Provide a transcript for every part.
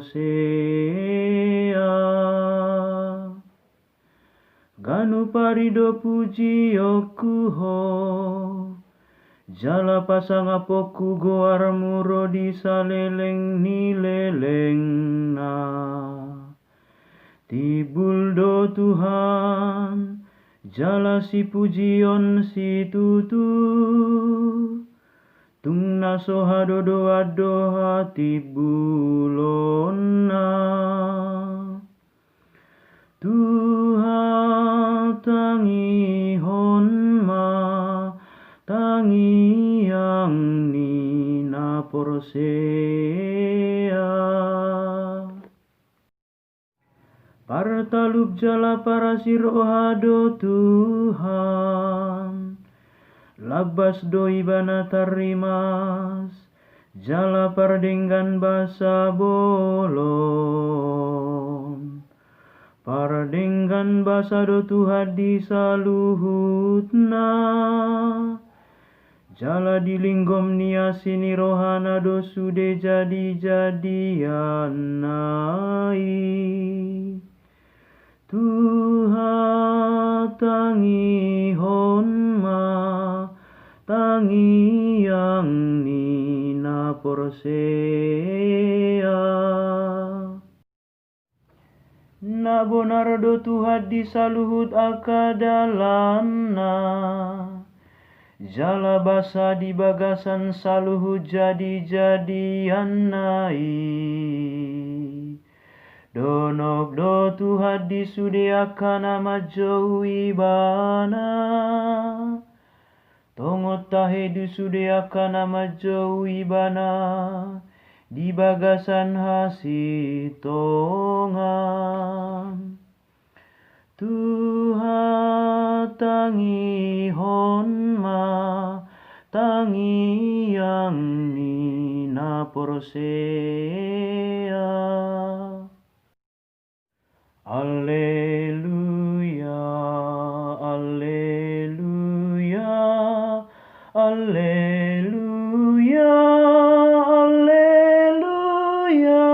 porosea. Ganu parido puji okuho, jala pasang apoku goar muro di saleleng ni leleng na. Tibuldo Tuhan, jala si pujion si tutu, tungna soha dodo adoha tibulona. Tuhan tangi honma, tangi yang nina porosea. Partalup jala parasir ohado Tuhan, labas doi bana tarimas, jala pardenggan basa bolon. Pardenggan basa do Tuhan di saluhutna, jala dilinggom niasini rohana do sude jadi-jadian nai. Tuhan tangi honma, tangi yang nina porosea. Na bonar do Tuhan di saluhut akadalana, jala basa di bagasan saluhut jadi-jadian nai. Donok do Tuhan di sudeakan nama jauhi bana, tongot tahe di sudeakan nama jauhi bana, di bagasan hasitongan. Tuhan tangi honma, tangi yang nina porosea. Alleluia, alleluia, alleluia, alleluia.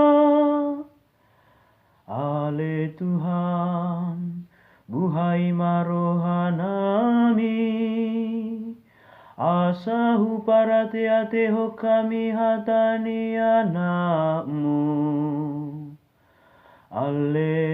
Ale Tuhan, buhai marohanami, asahu parateateho kami hatani anakmu. Alleluia.